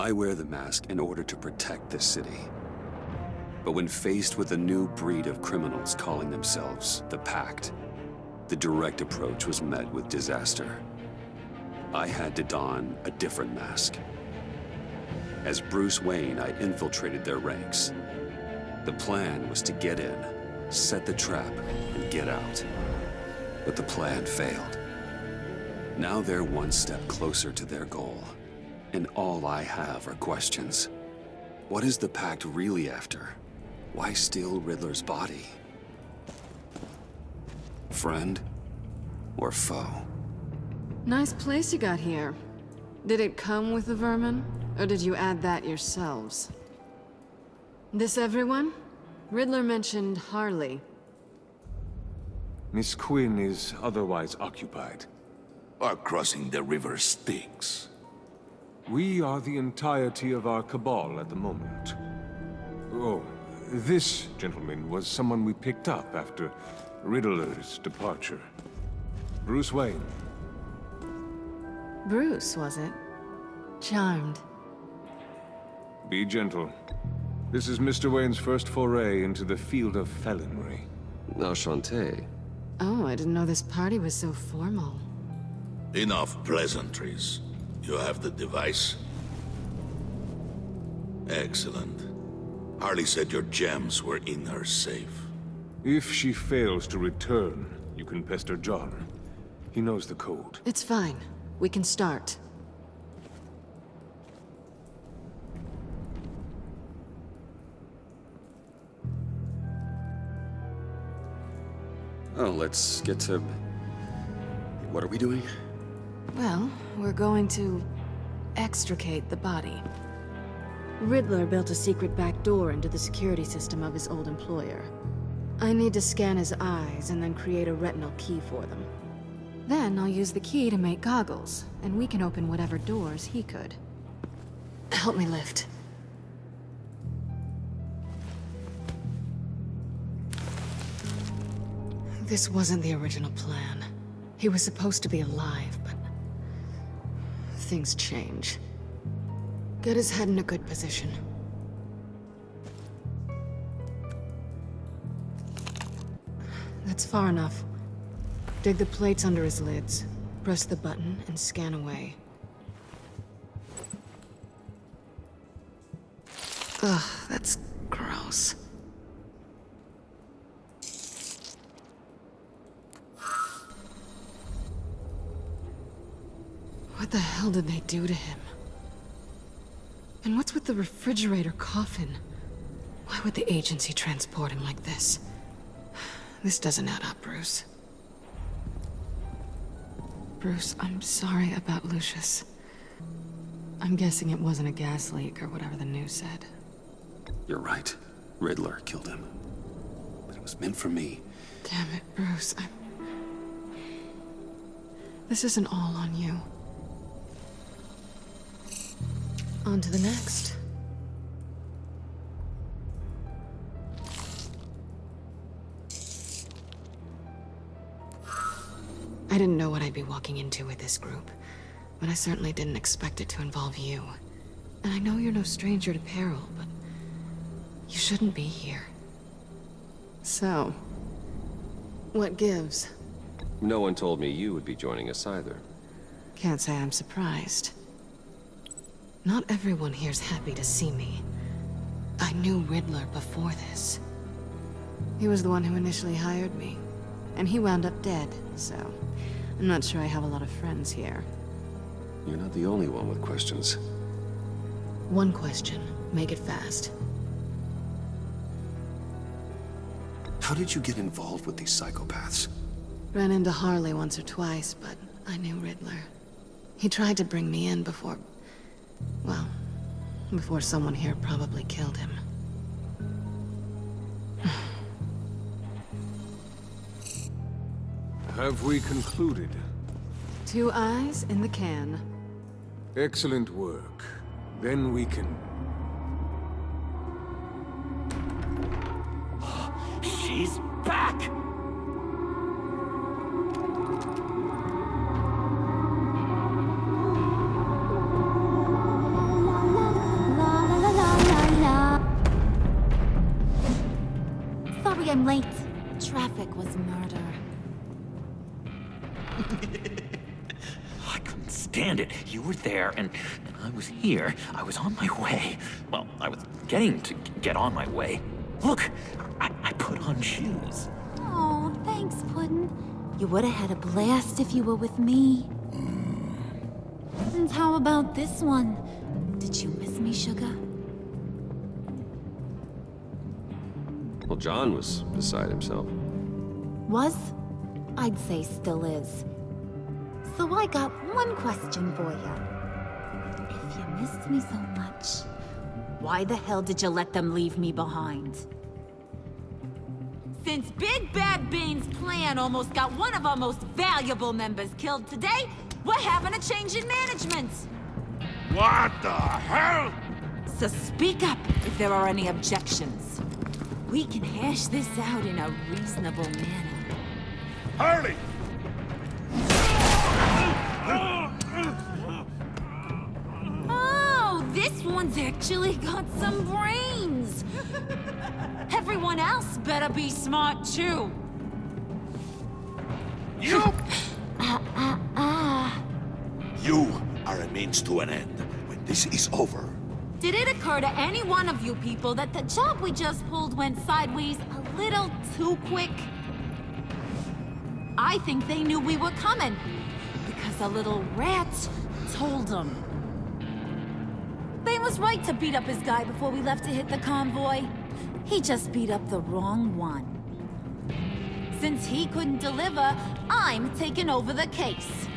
I wear the mask in order to protect this city. But when faced with a new breed of criminals calling themselves the Pact, the direct approach was met with disaster. I had to don a different mask. As Bruce Wayne, I infiltrated their ranks. The plan was to get in, set the trap, and get out. But the plan failed. Now they're one step closer to their goal. And all I have are questions. What is the Pact really after? Why steal Riddler's body? Friend or foe? Nice place you got here. Did it come with the vermin? Or did you add that yourselves? This everyone? Riddler mentioned Harley. Miss Quinn is otherwise occupied. Are crossing the river Styx. We are the entirety of our cabal at the moment. Oh, this gentleman was someone we picked up after Riddler's departure. Bruce Wayne. Bruce, was it? Charmed. Be gentle. This is Mr. Wayne's first foray into the field of felonry. Enchanté. Oh, I didn't know this party was so formal. Enough pleasantries. You have the device? Excellent. Harley said your gems were in her safe. If she fails to return, you can pester John. He knows the code. It's fine. We can start. Oh, let's get to... What are we doing? Well, we're going to extricate the body. Riddler built a secret back door into the security system of his old employer. I need to scan his eyes and then create a retinal key for them. Then I'll use the key to make goggles, and we can open whatever doors he could. Help me lift. This wasn't the original plan. He was supposed to be alive, but things change. Get his head in a good position. That's far enough. Dig the plates under his lids. Press the button and scan away. Ugh, that's gross. What the hell did they do to him? And what's with the refrigerator coffin? Why would the agency transport him like this? This doesn't add up, Bruce. Bruce, I'm sorry about Lucius. I'm guessing it wasn't a gas leak or whatever the news said. You're right. Riddler killed him. But it was meant for me. Damn it, Bruce. This isn't all on you. On to the next. I didn't know what I'd be walking into with this group, but I certainly didn't expect it to involve you. And I know you're no stranger to peril, but you shouldn't be here. So, what gives? No one told me you would be joining us either. Can't say I'm surprised. Not everyone here's happy to see me. I knew Riddler before this. He was the one who initially hired me, and he wound up dead, so I'm not sure I have a lot of friends here. You're not the only one with questions. One question. Make it fast. How did you get involved with these psychopaths? Ran into Harley once or twice, but I knew Riddler. He tried to bring me in before... well, before someone here probably killed him. Have we concluded? 2 eyes in the can. Excellent work. Then we can... She's back! is murder. I couldn't stand it. You were there, and I was here. I was on my way. Well, I was getting to get on my way. Look, I put on shoes. Oh, thanks, Puddin'. You would have had a blast if you were with me. And how about this one? Did you miss me, Sugar? Well, John was beside himself. Was? I'd say still is. So I got one question for you. If you missed me so much, why the hell did you let them leave me behind? Since Big Bad Bean's plan almost got one of our most valuable members killed today, we're having a change in management. What the hell? So speak up if there are any objections. We can hash this out in a reasonable manner. Harley! Oh, this one's actually got some brains. Everyone else better be smart too. You! You are a means to an end. When this is over, Did it occur to any one of you people that the job we just pulled went sideways a little too quick? I think they knew we were coming, because a little rat told them. They was right to beat up his guy before we left to hit the convoy. He just beat up the wrong one. Since he couldn't deliver, I'm taking over the case.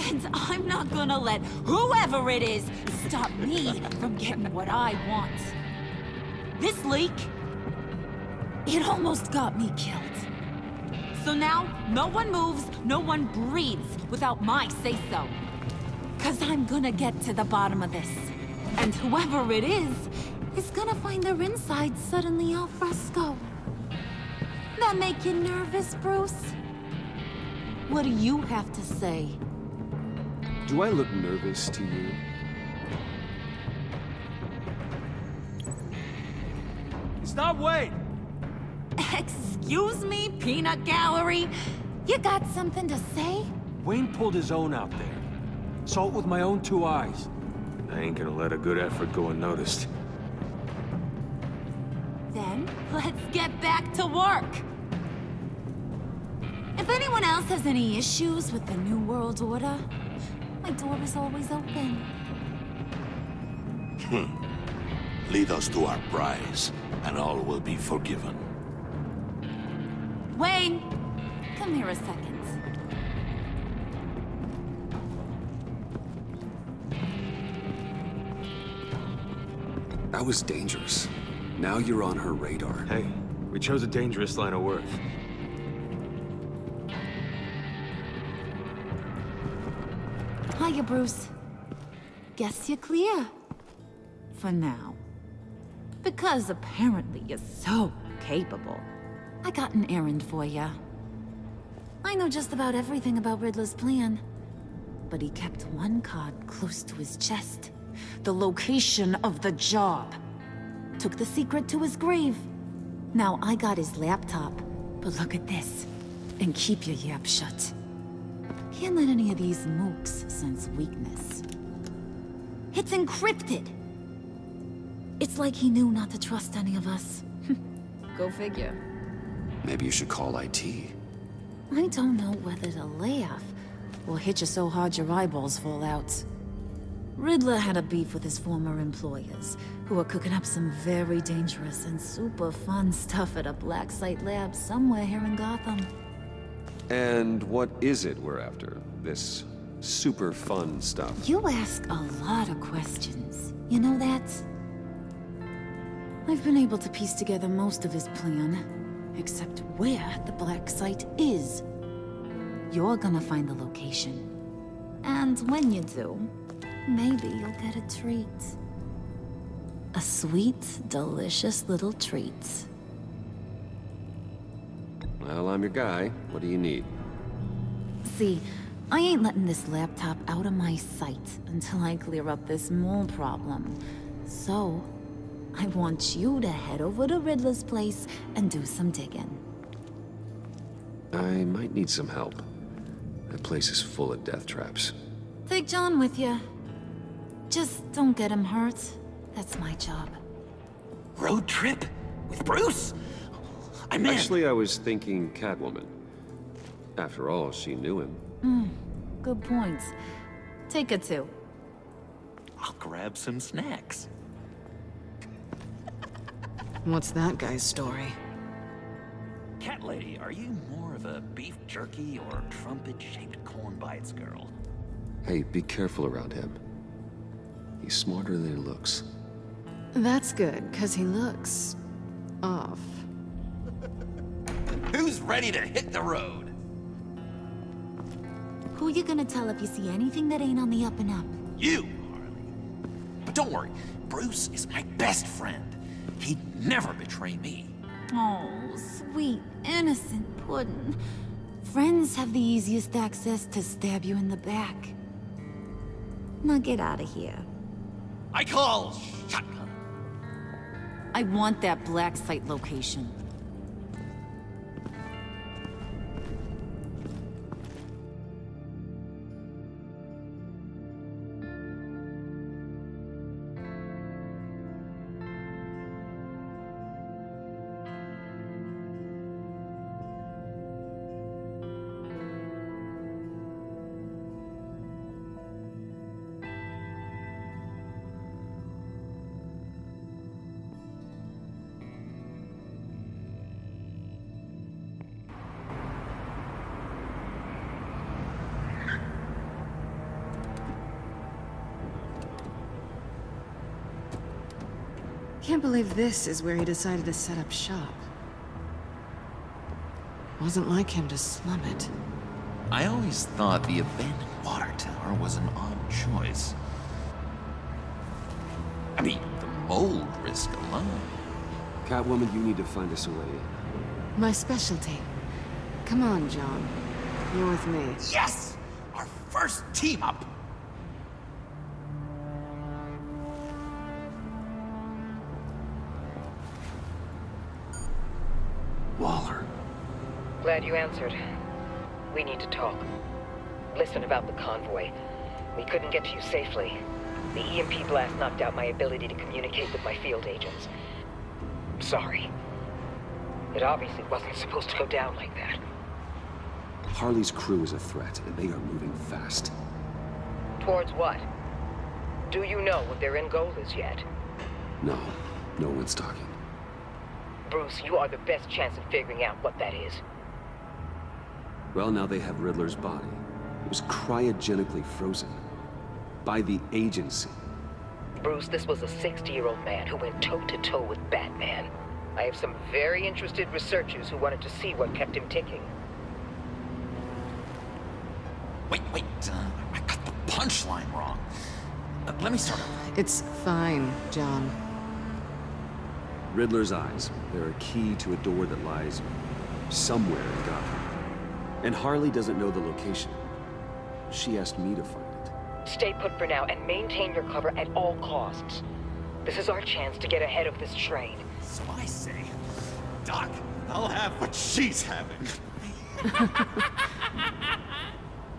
And I'm not gonna let whoever it is stop me from getting what I want. This leak, it almost got me killed. So now, no one moves, no one breathes without my say-so. 'Cause I'm gonna get to the bottom of this. And whoever it is gonna find their insides suddenly al fresco. That make you nervous, Bruce? What do you have to say? Do I look nervous to you? Stop, wait! Excuse me, peanut gallery? You got something to say? Wayne pulled his own out there. Saw it with my own two eyes. I ain't gonna let a good effort go unnoticed. Then, let's get back to work. If anyone else has any issues with the New World Order, my door is always open. lead us to our prize, and all will be forgiven. Wayne, come here a second. That was dangerous. Now you're on her radar. Hey, we chose a dangerous line of work. Hiya, Bruce. Guess you're clear. For now. Because apparently you're so capable. I got an errand for you. I know just about everything about Riddler's plan. But he kept one card close to his chest. The location of the job. Took the secret to his grave. Now I got his laptop. But look at this. And keep your yap shut. Can't let any of these mooks sense weakness. It's encrypted! It's like he knew not to trust any of us. Go figure. Maybe you should call IT. I don't know whether to laugh or hit you so hard your eyeballs fall out. Riddler had a beef with his former employers, who were cooking up some very dangerous and super fun stuff at a black site lab somewhere here in Gotham. And what is it we're after? This super fun stuff? You ask a lot of questions. You know that? I've been able to piece together most of his plan, except where the black site is. You're gonna find the location. And when you do, maybe you'll get a treat. A sweet, delicious little treat. Well, I'm your guy. What do you need? See, I ain't letting this laptop out of my sight until I clear up this mole problem. So, I want you to head over to Riddler's place and do some digging. I might need some help. That place is full of death traps. Take John with you. Just don't get him hurt. That's my job. Road trip? With Bruce? I'm in. Actually, I was thinking Catwoman. After all, she knew him. Good points. Take it too. I'll grab some snacks. What's that guy's story? Cat lady, are you more of a beef jerky or trumpet-shaped corn bites girl? Hey, be careful around him. He's smarter than he looks. That's good, because he looks... off. Who's ready to hit the road? Who you gonna tell if you see anything that ain't on the up and up? You, Harley. But don't worry, Bruce is my best friend. He'd never betray me. Oh, sweet, innocent puddin'. Friends have the easiest access to stab you in the back. Now get out of here. I call shotgun. I want that black site location. Can't believe this is where he decided to set up shop. Wasn't like him to slum it. I always thought the abandoned water tower was an odd choice. I mean, the mold risk alone. Catwoman, you need to find us a way in. My specialty. Come on, John. You're with me. Yes! Our first team up! Waller. Glad you answered. We need to talk. Listen about the convoy. We couldn't get to you safely. The EMP blast knocked out my ability to communicate with my field agents. Sorry. It obviously wasn't supposed to go down like that. Harley's crew is a threat, and they are moving fast. Towards what? Do you know what their end goal is yet? No, no one's talking. Bruce, you are the best chance of figuring out what that is. Well, now they have Riddler's body. It was cryogenically frozen. By the agency. Bruce, this was a 60-year-old man who went toe-to-toe with Batman. I have some very interested researchers who wanted to see what kept him ticking. Wait, I got the punchline wrong. Let me start over. It's fine, John. Riddler's eyes. They're a key to a door that lies somewhere in Gotham. And Harley doesn't know the location. She asked me to find it. Stay put for now and maintain your cover at all costs. This is our chance to get ahead of this train. So I say, Doc, I'll have what she's having.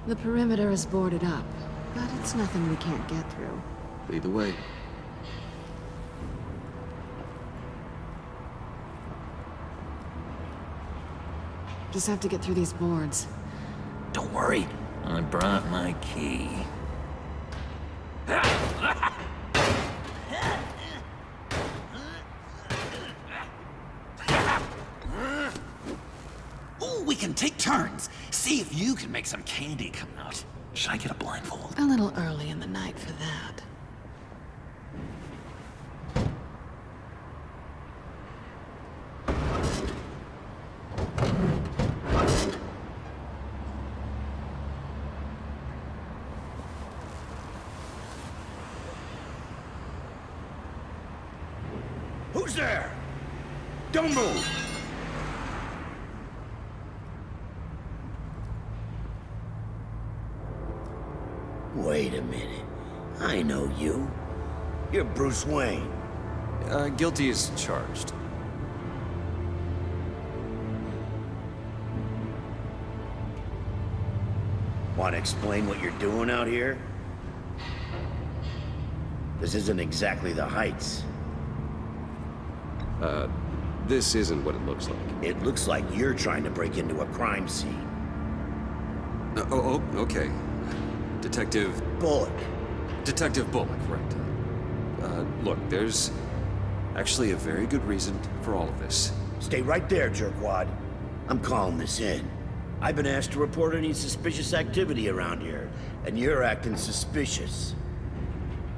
The perimeter is boarded up, but it's nothing we can't get through. Lead the way. Just have to get through these boards. Don't worry, I brought my key. Ooh, we can take turns. See if you can make some candy come out. Should I get a blindfold? A little early in the night for that. Who's there? Don't move! Wait a minute. I know you. You're Bruce Wayne. Guilty as charged. Want to explain what you're doing out here? This isn't exactly the Heights. This isn't what it looks like. It looks like you're trying to break into a crime scene. Okay. Detective Bullock. Bullock, right. Look, there's actually a very good reason for all of this. Stay right there, jerkwad. I'm calling this in. I've been asked to report any suspicious activity around here, and you're acting suspicious.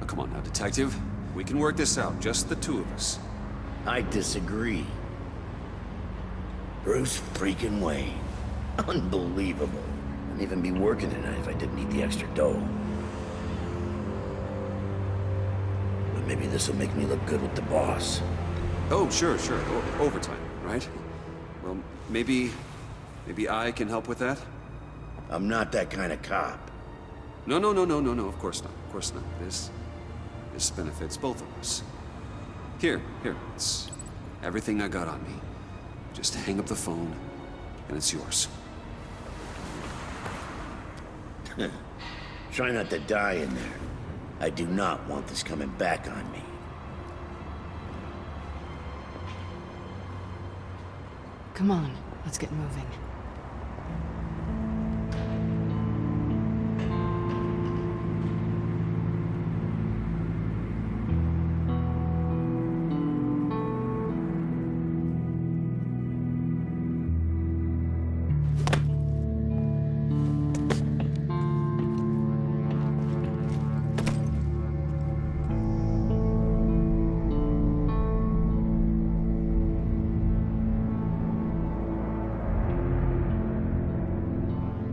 Oh, come on now, Detective. We can work this out, just the two of us. I disagree. Bruce freaking Wayne. Unbelievable. I'd even be working tonight if I didn't need the extra dough. But maybe this'll make me look good with the boss. Oh, sure. Overtime, right? Well, maybe I can help with that? I'm not that kind of cop. No, of course not. This benefits both of us. Here, it's everything I got on me. Just hang up the phone, and it's yours. Try not to die in there. I do not want this coming back on me. Come on, let's get moving.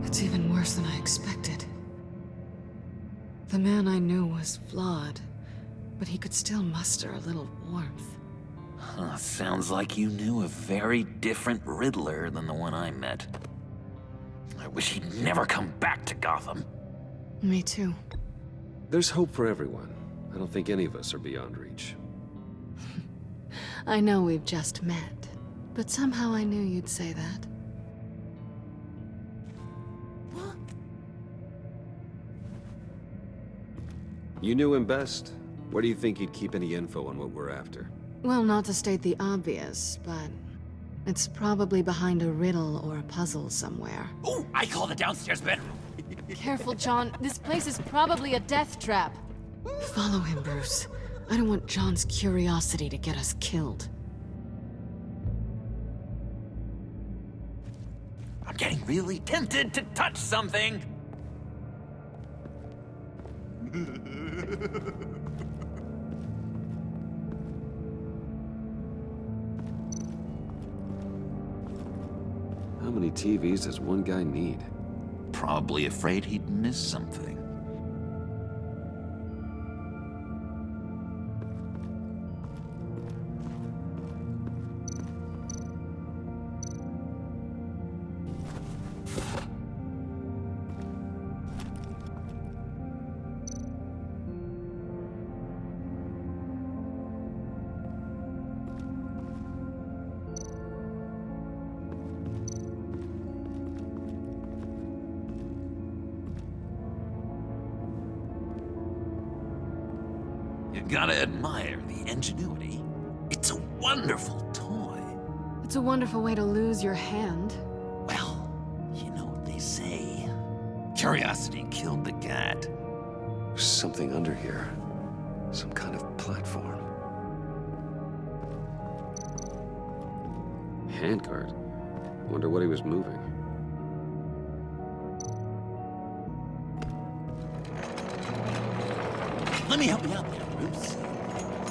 It's even worse than I expected. The man I knew was flawed, but he could still muster a little warmth. Huh, sounds like you knew a very different Riddler than the one I met. I wish he'd never come back to Gotham. Me too. There's hope for everyone. I don't think any of us are beyond reach. I know we've just met, but somehow I knew you'd say that. You knew him best. Where do you think he'd keep any info on what we're after? Well, not to state the obvious, but it's probably behind a riddle or a puzzle somewhere. Oh, I call the downstairs bedroom. Careful, John. This place is probably a death trap. Follow him, Bruce. I don't want John's curiosity to get us killed. I'm getting really tempted to touch something. How many TVs does one guy need? Probably afraid he'd miss something. You gotta admire the ingenuity. It's a wonderful toy. It's a wonderful way to lose your hand. Well, you know what they say. Curiosity killed the cat. There's something under here. Some kind of platform. Handcart. Wonder what he was moving. Let me help you out there, Bruce.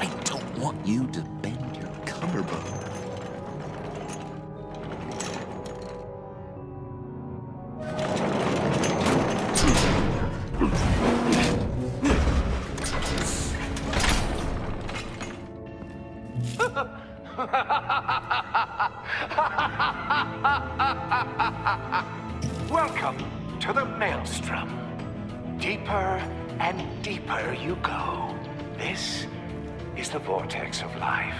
I don't want you to bend your collarbone. Welcome to the Maelstrom. Deeper and deeper you go. This is the vortex of life,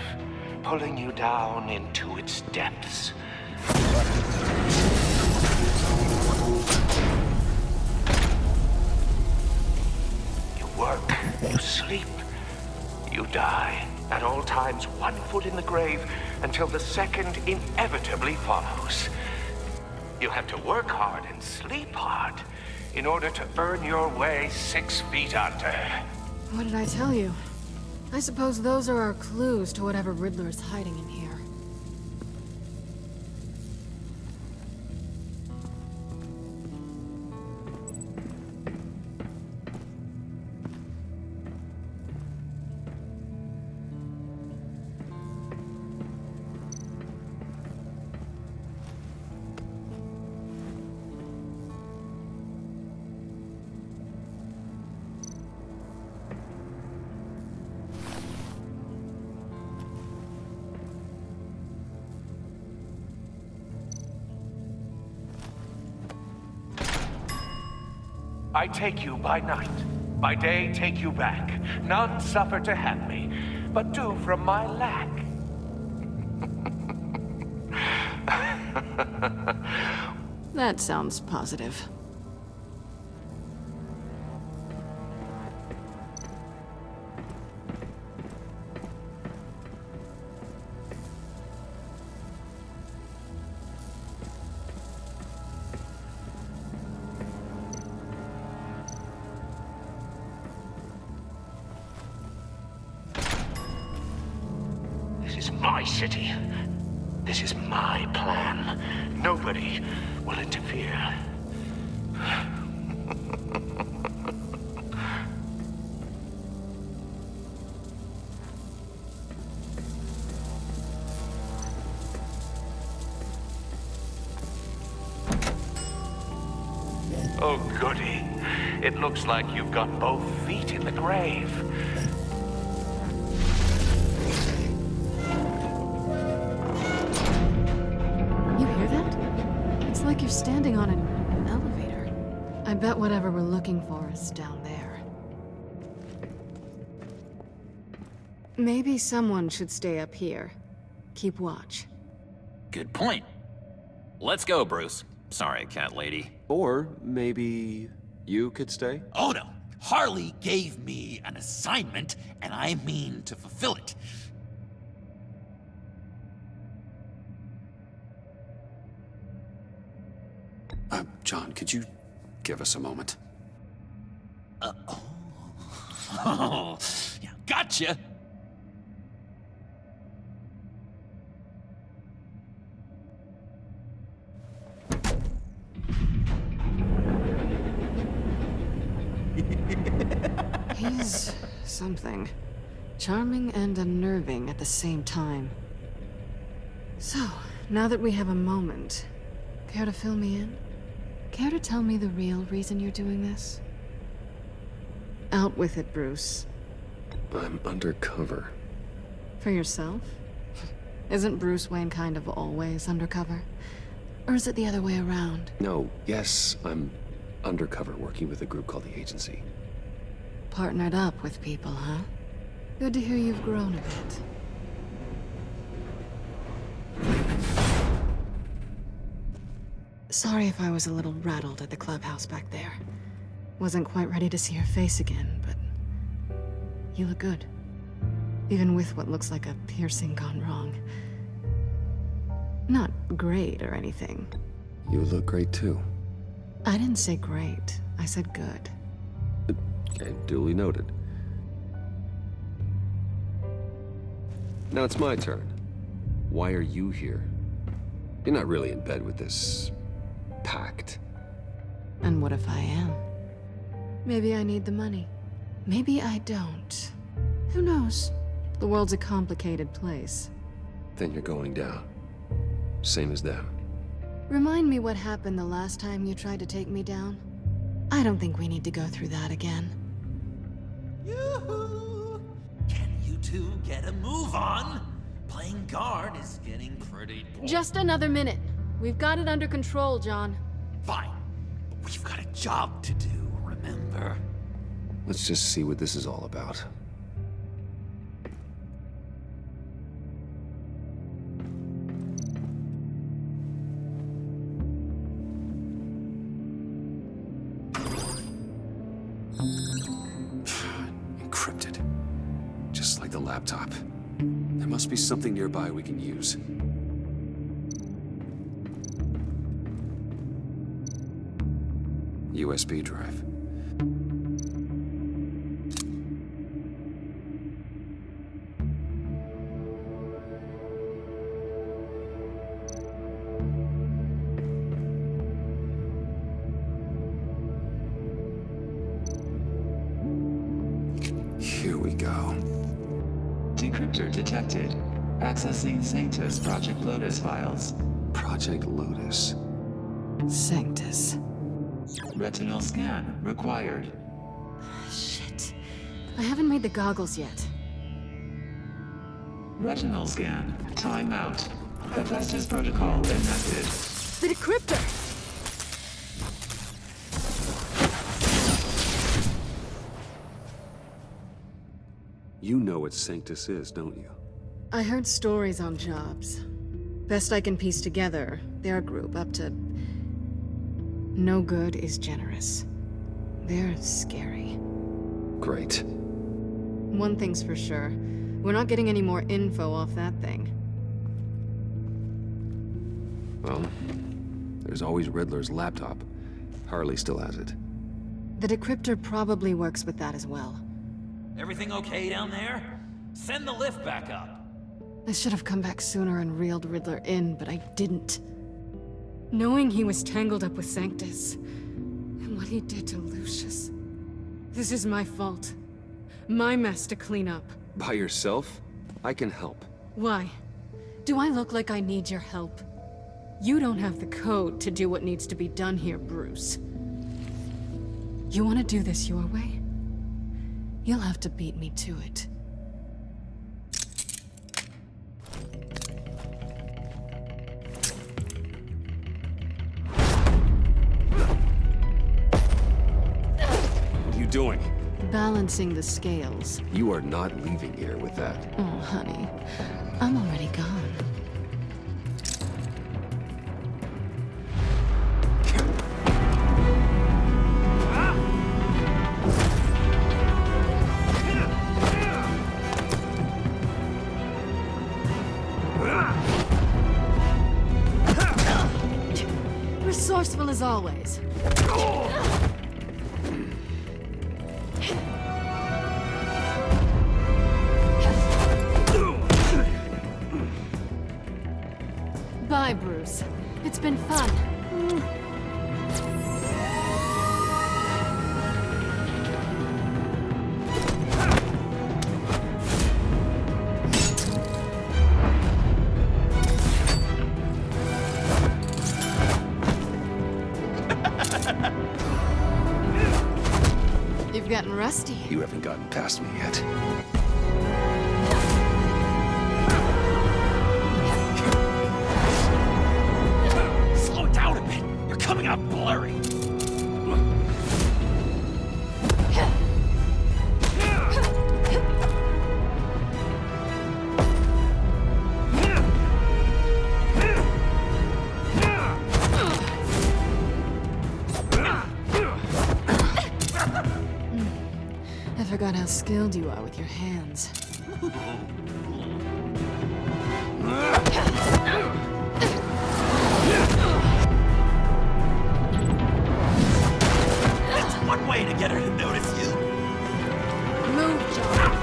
pulling you down into its depths. climbs one foot in the grave until the second inevitably follows. You'll have to work hard and sleep hard in order to earn your way 6 feet under. What did I tell you? I suppose those are our clues to whatever Riddler is hiding in here. I take you by night, by day take you back. None suffer to have me, but do from my lack. That sounds positive. This is my city. This is my plan. Nobody will interfere. Oh, goody. It looks like you've got both feet in the grave. You hear that? It's like you're standing on an elevator. I bet whatever we're looking for is down there. Maybe someone should stay up here. Keep watch. Good point. Let's go, Bruce. Sorry, cat lady. Or maybe you could stay? Oh no. Harley gave me an assignment, and I mean to fulfill it. John, could you give us a moment? Oh, yeah, gotcha. He's something. Charming and unnerving at the same time. So, now that we have a moment, care to fill me in? Care to tell me the real reason you're doing this? Out with it, Bruce. I'm undercover. For yourself? Isn't Bruce Wayne kind of always undercover? Or is it the other way around? No, yes, I'm undercover working with a group called the Agency. Partnered up with people, huh? Good to hear you've grown a bit. Sorry if I was a little rattled at the clubhouse back there. Wasn't quite ready to see your face again, but you look good. Even with what looks like a piercing gone wrong. Not great or anything. You look great too. I didn't say great. I said good. Okay, duly noted. Now it's my turn. Why are you here? You're not really in bed with this Pact. And what if I am? Maybe I need the money. Maybe I don't. Who knows? The world's a complicated place. Then you're going down. Same as them. Remind me what happened the last time you tried to take me down. I don't think we need to go through that again. Yoo-hoo! Can you two get a move on? Playing guard is getting pretty boring. Just another minute. We've got it under control, John. Fine. But we've got a job to do, remember? Let's just see what this is all about. Encrypted. Just like the laptop. There must be something nearby we can use. USB drive. Here we go. Decryptor detected. Accessing Sanctus Project Lotus files. Project Lotus. Sanctus. Retinal scan required. Shit. I haven't made the goggles yet. Retinal scan. Timeout. Hephaestus protocol enacted. The decryptor! You know what Sanctus is, don't you? I heard stories on jobs. Best I can piece together, their group up to... No good is generous. They're scary. Great. One thing's for sure. We're not getting any more info off that thing. Well, there's always Riddler's laptop. Harley still has it. The decryptor probably works with that as well. Everything okay down there? Send the lift back up. I should have come back sooner and reeled Riddler in, but I didn't. Knowing he was tangled up with Sanctus, and what he did to Lucius. This is my fault. My mess to clean up. By yourself? I can help. Why? Do I look like I need your help? You don't have the code to do what needs to be done here, Bruce. You want to do this your way? You'll have to beat me to it. What are you doing? Balancing the scales. You are not leaving here with that. Oh, honey. I'm already gone. Resourceful as always. Bye, Bruce. It's been fun. You've gotten rusty. You haven't gotten past me yet. Slow down a bit. You're coming out blurry. I forgot how skilled you are with your hands. That's one way to get her to notice you. Move, John.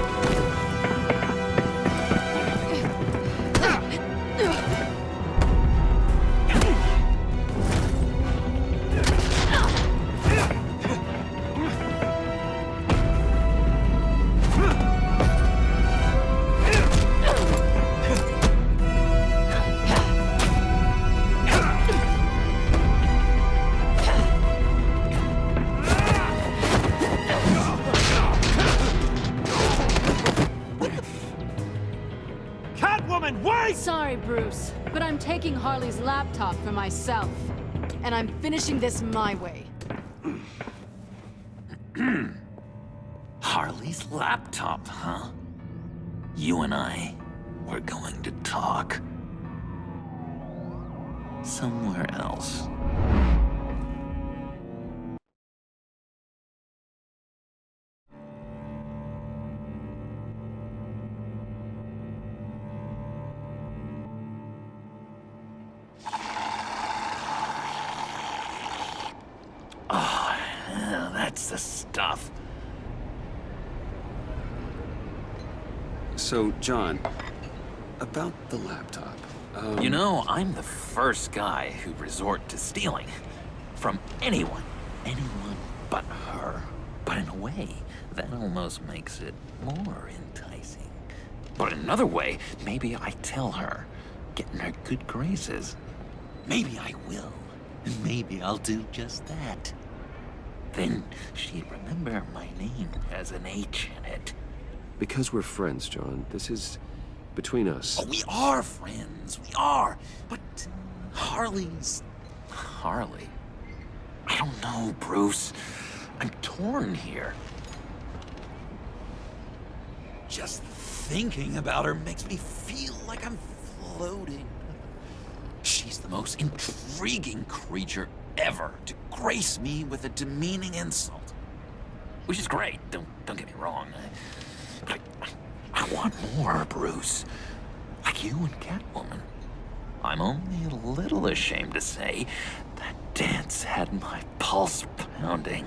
Catwoman, wait! Sorry, Bruce, but I'm taking Harley's laptop for myself. And I'm finishing this my way. Harley's laptop, huh? You and I, we're going to talk. Somewhere else. That's the stuff. So, John, about the laptop. You know, I'm the first guy who'd resort to stealing. From anyone. Anyone but her. But in a way, that almost makes it more enticing. But in another way, maybe I tell her, get in her good graces. Maybe I will. And maybe I'll do just that. Then she'd remember my name has an H in it. Because we're friends, John. This is between us. Oh, we are friends. We are. But Harley's... Harley? I don't know, Bruce. I'm torn here. Just thinking about her makes me feel like I'm floating. She's the most intriguing creature ever to grace me with a demeaning insult. Which is great, don't get me wrong. But I want more, Bruce. Like you and Catwoman. I'm only a little ashamed to say that dance had my pulse pounding.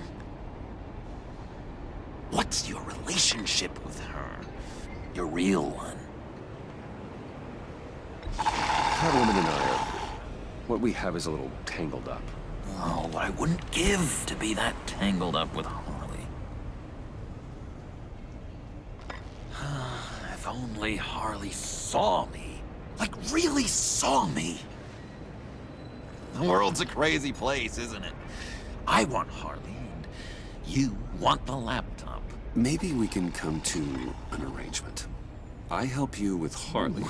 What's your relationship with her? Your real one? Catwoman and I are... What we have is a little tangled up. Oh, what I wouldn't give to be that tangled up with Harley. If only Harley saw me. Like, really saw me. The world's a crazy place, isn't it? I want Harley, and you want the laptop. Maybe we can come to an arrangement. I help you with Harley.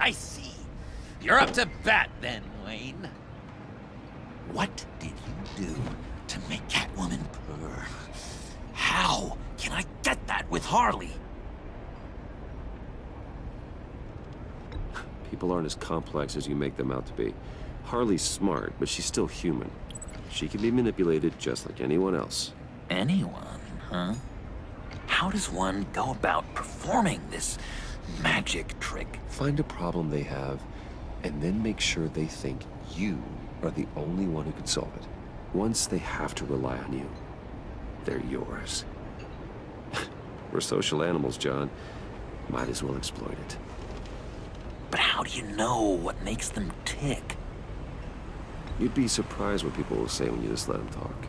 I see. You're up to bat then, Wayne. What did you do to make Catwoman purr? How can I get that with Harley? People aren't as complex as you make them out to be. Harley's smart, but she's still human. She can be manipulated just like anyone else. Anyone, huh? How does one go about performing this magic trick? Find a problem they have, and then make sure they think you are the only one who can solve it. Once they have to rely on you, they're yours. We're social animals, John. Might as well exploit it. But how do you know what makes them tick? You'd be surprised what people will say when you just let them talk.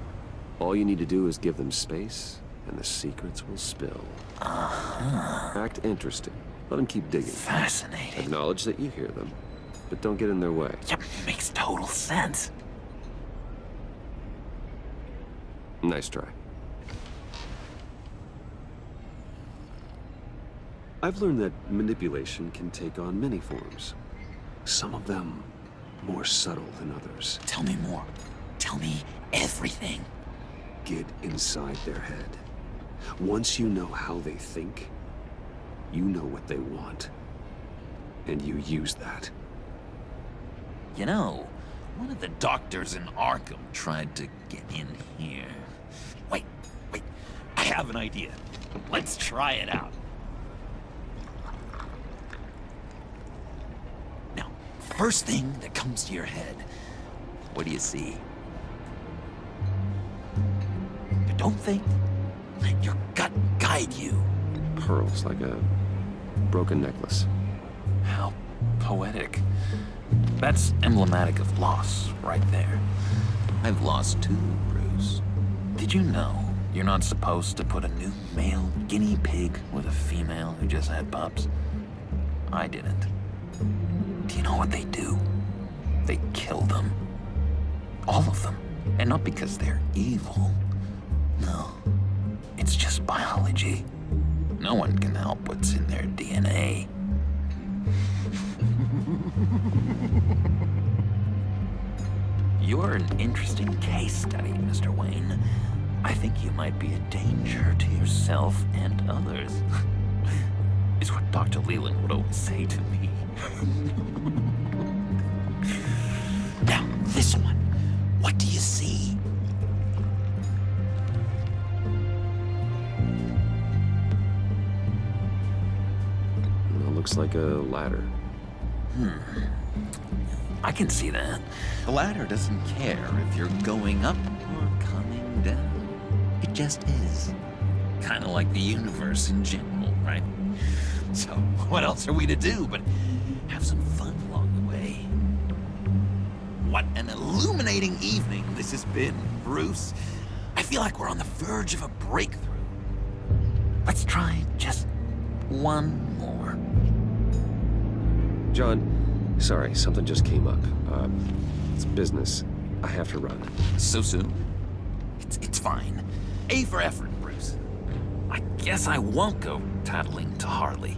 All you need to do is give them space, and the secrets will spill. Act interesting. Let them keep digging. Fascinating. Acknowledge that you hear them, but don't get in their way. Yep, makes total sense. Nice try. I've learned that manipulation can take on many forms. Some of them more subtle than others. Tell me more. Tell me everything. Get inside their head. Once you know how they think, you know what they want. And you use that. You know, one of the doctors in Arkham tried to get in here. Wait. I have an idea. Let's try it out. Now, first thing that comes to your head, what do you see? But don't think. Let your gut guide you. Pearls, like a broken necklace. How poetic. That's emblematic of loss, right there. I've lost too, Bruce. Did you know you're not supposed to put a new male guinea pig with a female who just had pups? I didn't. Do you know what they do? They kill them. All of them. And not because they're evil. No. It's just biology. No one can help what's in their DNA. You're an interesting case study, Mr. Wayne. I think you might be a danger to yourself and others. Is what Dr. Leland would always say to me. Now, this one. What do you see? It looks like a ladder. I can see that. The ladder doesn't care if you're going up or coming down. It just is. Kind of like the universe in general, right? So, what else are we to do but have some fun along the way? What an illuminating evening this has been, Bruce. I feel like we're on the verge of a breakthrough. Let's try just one more. John, sorry, something just came up. It's business. I have to run. So soon? It's fine. A for effort, Bruce. I guess I won't go tattling to Harley.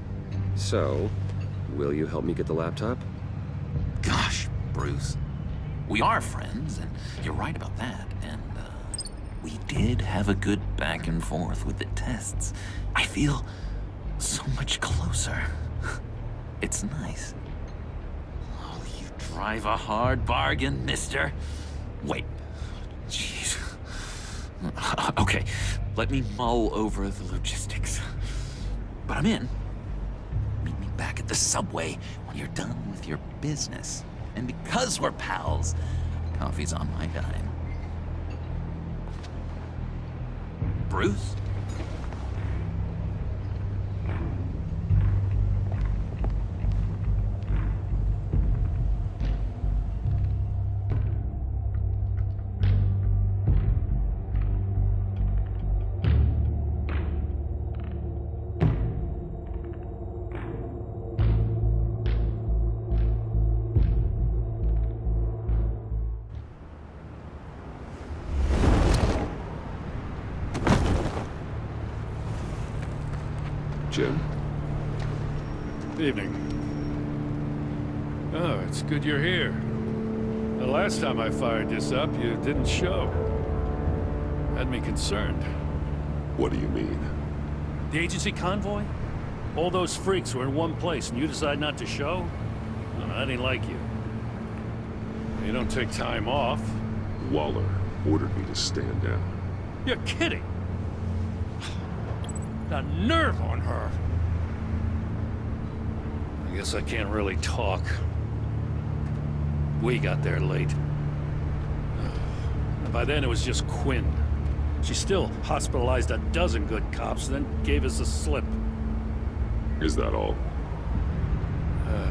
So, will you help me get the laptop? Gosh, Bruce. We are friends, and you're right about that. And, we did have a good back and forth with the tests. I feel so much closer. It's nice. Oh, you drive a hard bargain, mister. Wait. Jeez. Okay, let me mull over the logistics. But I'm in. Meet me back at the subway when you're done with your business. And because we're pals, coffee's on my dime. Bruce? Jim? Evening. Oh, it's good you're here. The last time I fired this up, you didn't show. Had me concerned. What do you mean? The agency convoy? All those freaks were in one place and you decide not to show? No, I didn't like you. You don't take time off. Waller ordered me to stand down. You're kidding! The nerve on her! I guess I can't really talk. We got there late. And by then it was just Quinn. She still hospitalized a dozen good cops, then gave us the slip. Is that all?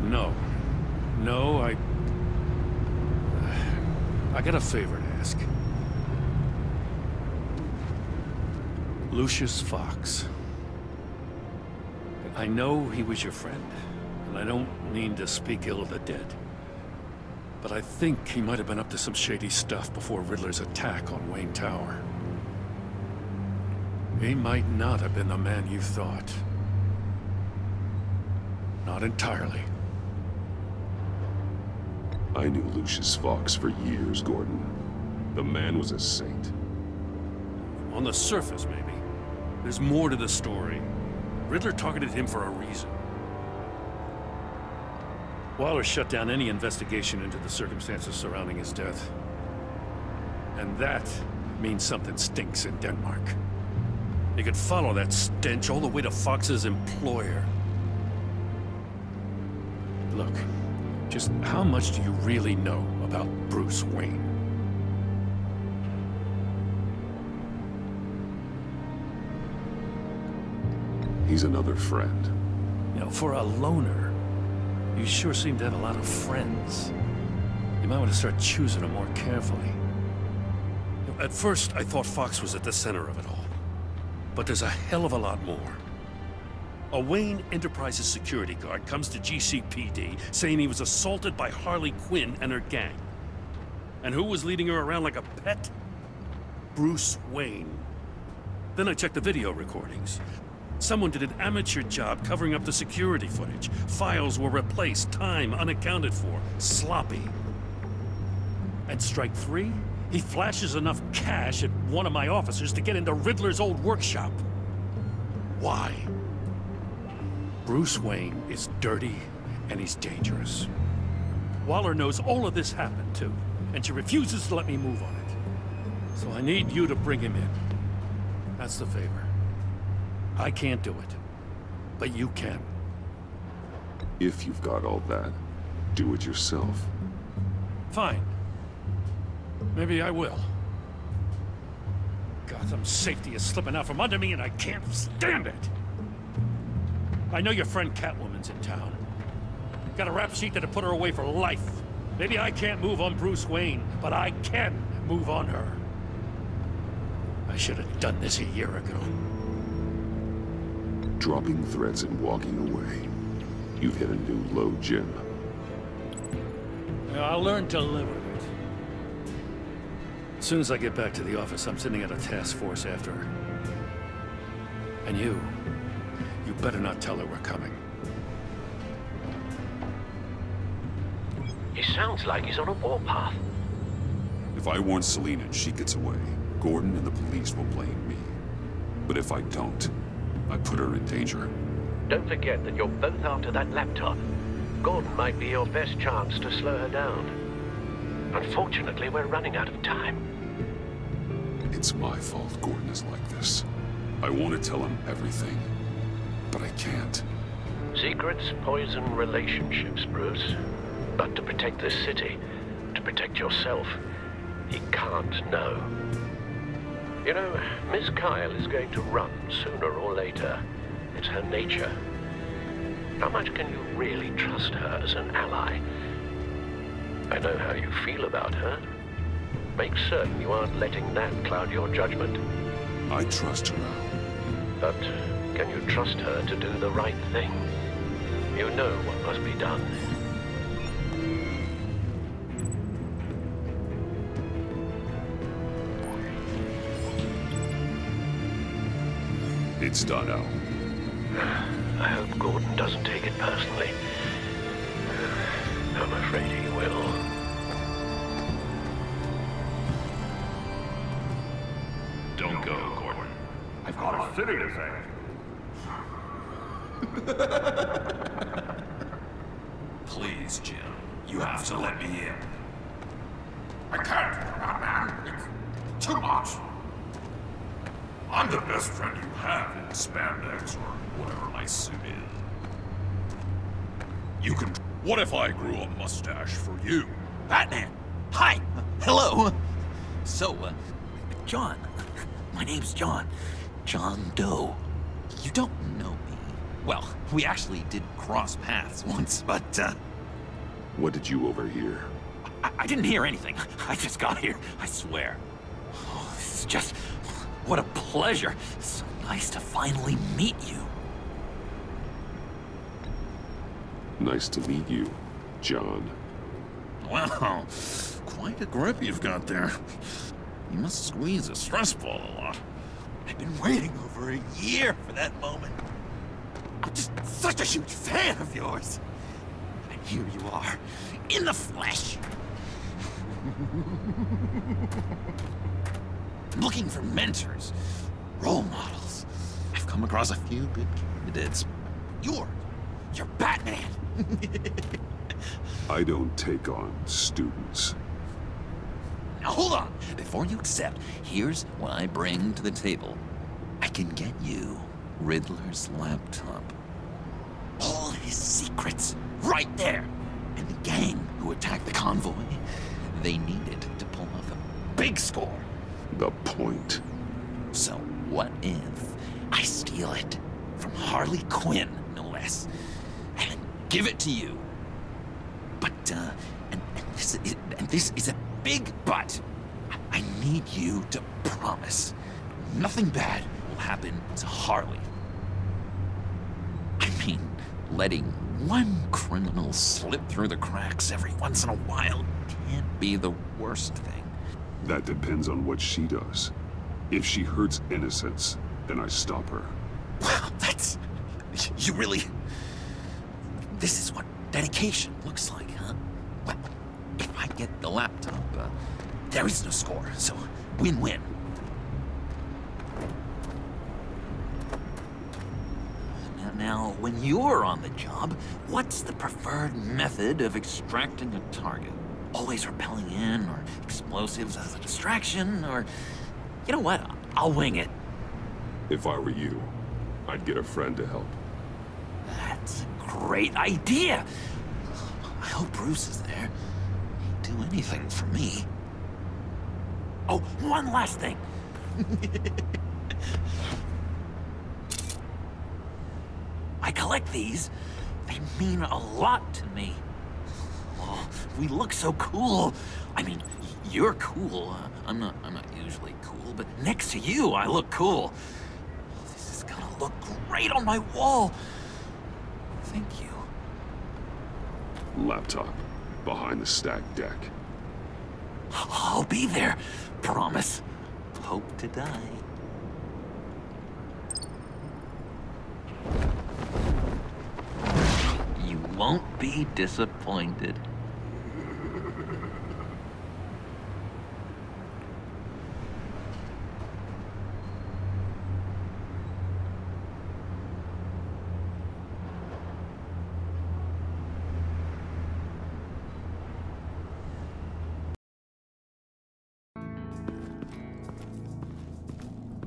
No. No, I got a favor to ask. Lucius Fox. I know he was your friend, and I don't mean to speak ill of the dead. But I think he might have been up to some shady stuff before Riddler's attack on Wayne Tower. He might not have been the man you thought. Not entirely. I knew Lucius Fox for years, Gordon. The man was a saint. On the surface, maybe. There's more to the story. Riddler targeted him for a reason. Waller shut down any investigation into the circumstances surrounding his death. And that means something stinks in Denmark. You could follow that stench all the way to Fox's employer. Look, just how much do you really know about Bruce Wayne? He's another friend. You know, for a loner, you sure seem to have a lot of friends. You might want to start choosing them more carefully. You know, at first, I thought Fox was at the center of it all. But there's a hell of a lot more. A Wayne Enterprises security guard comes to GCPD saying he was assaulted by Harley Quinn and her gang. And who was leading her around like a pet? Bruce Wayne. Then I checked the video recordings. Someone did an amateur job covering up the security footage. Files were replaced, time unaccounted for, sloppy. And strike three? He flashes enough cash at one of my officers to get into Riddler's old workshop. Why? Bruce Wayne is dirty and he's dangerous. Waller knows all of this happened too, and she refuses to let me move on it. So I need you to bring him in. That's the favor. I can't do it, but you can. If you've got all that, do it yourself. Fine. Maybe I will. Gotham's safety is slipping out from under me and I can't stand it! I know your friend Catwoman's in town. Got a rap sheet that'll put her away for life. Maybe I can't move on Bruce Wayne, but I can move on her. I should have done this a year ago. Dropping threats and walking away. You've hit a new low, Jim. I'll learn to live with it. As soon as I get back to the office, I'm sending out a task force after her. And you better not tell her we're coming. He sounds like he's on a warpath. If I warn Selina and she gets away, Gordon and the police will blame me. But if I don't, I put her in danger. Don't forget that you're both after that laptop. Gordon might be your best chance to slow her down. Unfortunately, we're running out of time. It's my fault Gordon is like this. I want to tell him everything, but I can't. Secrets poison relationships, Bruce. But to protect this city, to protect yourself, he can't know. You know, Miss Kyle is going to run sooner or later. It's her nature. How much can you really trust her as an ally? I know how you feel about her. Make certain you aren't letting that cloud your judgment. I trust her, Al. But can you trust her to do the right thing? You know what must be done. It's done, Al. I hope Gordon doesn't take it personally. I'm afraid he will. Don't go, Gordon. I've got a city to save. Please, Jim. You have to let me in. I can't, Batman. It's too much. I'm the best friend you have in spandex or whatever my suit is. You can... What if I grew a mustache for you? Batman! Hi! Hello! So, John. My name's John. John Doe. You don't know me. Well, we actually did cross paths once, but, What did you overhear? I didn't hear anything. I just got here, I swear. Oh, this is just... What a pleasure. So nice to finally meet you. Nice to meet you, John. Wow, quite a grip you've got there. You must squeeze a stress ball a lot. I've been waiting over a year for that moment. I'm just such a huge fan of yours. And here you are, in the flesh. I'm looking for mentors, role models. I've come across a few good candidates. You're Batman. I don't take on students. Now hold on. Before you accept, here's what I bring to the table. I can get you Riddler's laptop. All his secrets, right there. And the gang who attacked the convoy, they needed to pull off a big score. The point. So what if I steal it from Harley Quinn, no less, and give it to you? But, and this is a big but. I need you to promise nothing bad will happen to Harley. I mean, letting one criminal slip through the cracks every once in a while can't be the worst thing. That depends on what she does. If she hurts innocents, then I stop her. Wow, that's... You really... This is what dedication looks like, huh? Well, if I get the laptop, there is no score, so win-win. Now, when you're on the job, what's the preferred method of extracting a target? Always rappelling in, or explosives as a distraction, or... You know what? I'll wing it. If I were you, I'd get a friend to help. That's a great idea. I hope Bruce is there. He'd do do anything for me. Oh, one last thing. I collect these. They mean a lot to me. Oh, we look so cool. I mean, you're cool. I'm not usually cool, but next to you, I look cool. This is gonna look great on my wall. Thank you. Laptop. Behind the stacked deck. I'll be there. Promise. Hope to die. You won't be disappointed.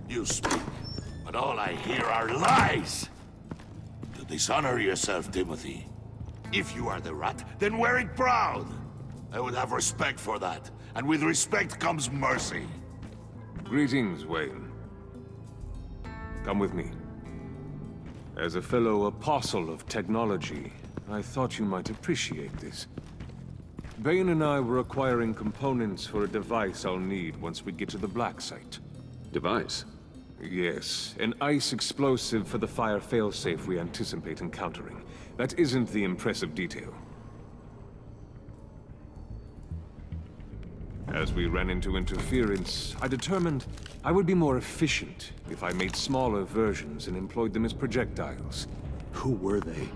You speak, but all I hear are lies! To dishonor yourself, Timothy. If you are the rat, then wear it proud! I would have respect for that, and with respect comes mercy. Greetings, Wayne. Come with me. As a fellow apostle of technology, I thought you might appreciate this. Bane and I were acquiring components for a device I'll need once we get to the Black Site. Device? Yes, an ice explosive for the fire failsafe we anticipate encountering. That isn't the impressive detail. As we ran into interference, I determined I would be more efficient if I made smaller versions and employed them as projectiles. Who were they?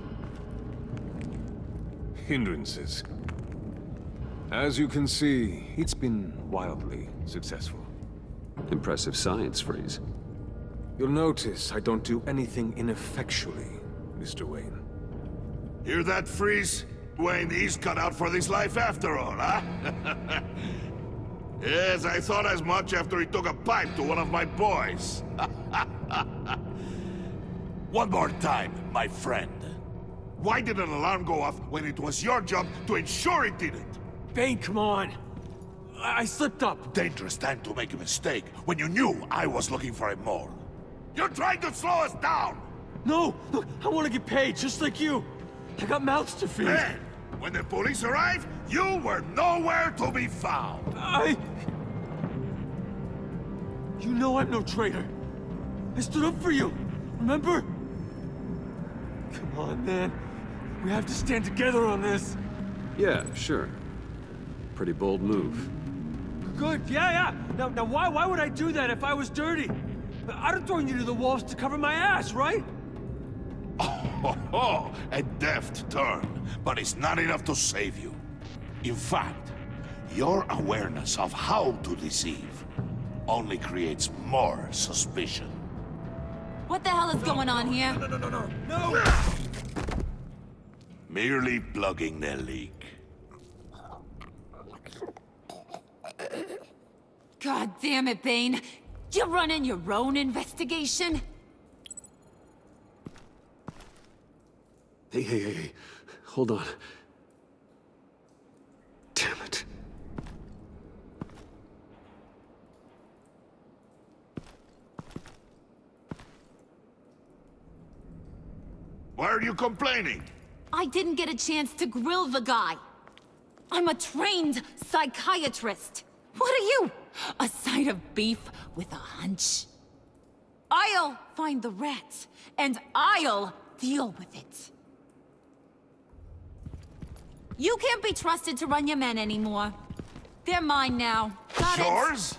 Hindrances. As you can see, it's been wildly successful. Impressive science, Freeze. You'll notice I don't do anything ineffectually, Mr. Wayne. Hear that, Freeze? Wayne, he's cut out for this life after all, huh? Yes, I thought as much after he took a pipe to one of my boys. One more time, my friend. Why did an alarm go off when it was your job to ensure it didn't? Bane, come on! I slipped up! Dangerous time to make a mistake when you knew I was looking for a mole. You're trying to slow us down! No! Look, I want to get paid, just like you! I got mouths to feed! Then, when the police arrived, you were nowhere to be found! You know I'm no traitor! I stood up for you, remember? Come on, man. We have to stand together on this! Yeah, sure. Pretty bold move. Good, yeah. Now why would I do that if I was dirty? I'd have thrown you to the wolves to cover my ass, right? Oh, a deft turn, but it's not enough to save you. In fact, your awareness of how to deceive only creates more suspicion. What the hell is going on here? No! Merely plugging the leak. God damn it, Bane. You're running your own investigation? Hey. Hold on. Damn it. Why are you complaining? I didn't get a chance to grill the guy. I'm a trained psychiatrist. What are you? A side of beef with a hunch? I'll find the rat, and I'll deal with it. You can't be trusted to run your men anymore. They're mine now. Got it? Yours?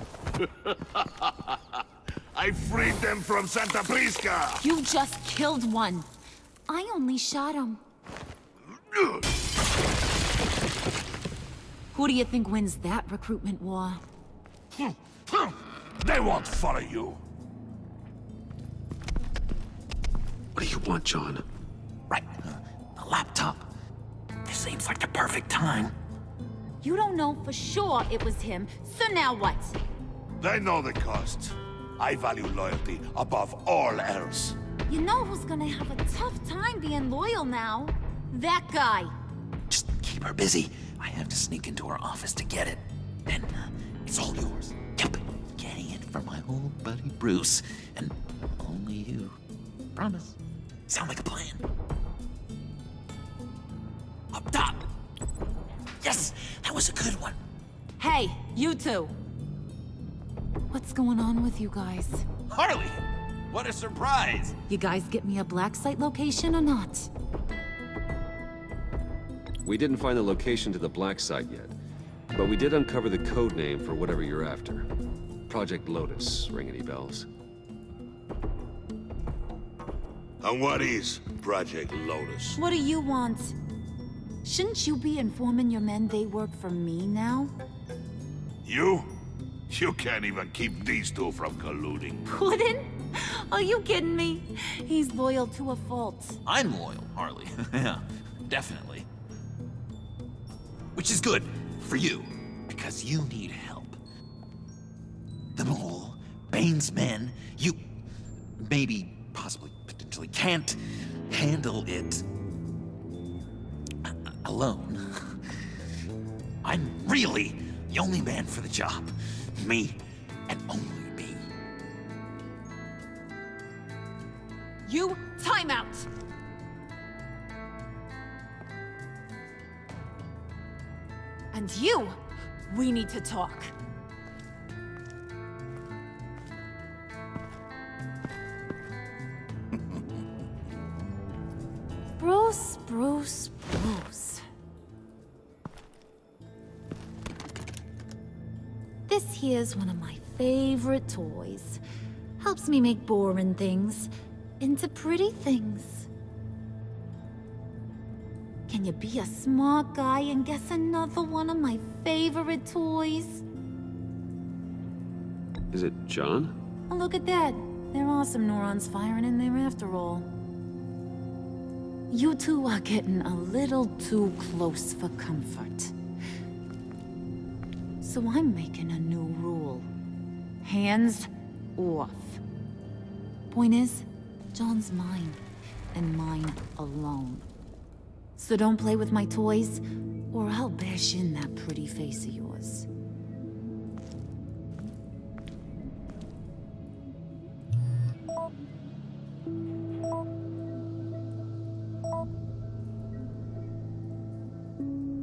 I freed them from Santa Prisca! You just killed one. I only shot him. Who do you think wins that recruitment war? They won't follow you. What do you want, John? Right. The laptop. This seems like the perfect time. You don't know for sure it was him, so now what? They know the cost. I value loyalty above all else. You know who's gonna have a tough time being loyal now? That guy. Just keep keep her busy, I have to sneak into her office to get it. Then it's all yours. Yep, getting it for my old buddy Bruce, and only you. Promise. Sound like a plan? Up top! Yes, that was a good one. Hey, you two! What's going on with you guys? Harley! What a surprise! You guys get me a black site location or not? We didn't find the location to the black site yet, but we did uncover the code name for whatever you're after. Project Lotus. Ring any bells? And what is Project Lotus? What do you want? Shouldn't you be informing your men they work for me now? You? You can't even keep these two from colluding. Puddin'? Are you kidding me? He's loyal to a fault. I'm loyal, Harley. Yeah, definitely. Which is good for you, because you need help. The Mole, Bane's men, you maybe, possibly, potentially can't handle it alone. I'm really the only man for the job. Me, and only me. You, time out! And you, we need to talk. Bruce, Bruce, Bruce. This here's one of my favorite toys. Helps me make boring things into pretty things. Can you be a smart guy and guess another one of my favorite toys? Is it John? Oh, look at that. There are some neurons firing in there after all. You two are getting a little too close for comfort. So I'm making a new rule. Hands off. Point is, John's mine, and mine alone. So don't play with my toys, or I'll bash in that pretty face of yours.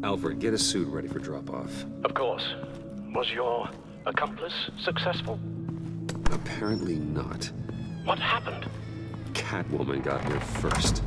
Alfred, get a suit ready for drop-off. Of course. Was your accomplice successful? Apparently not. What happened? Catwoman got here first.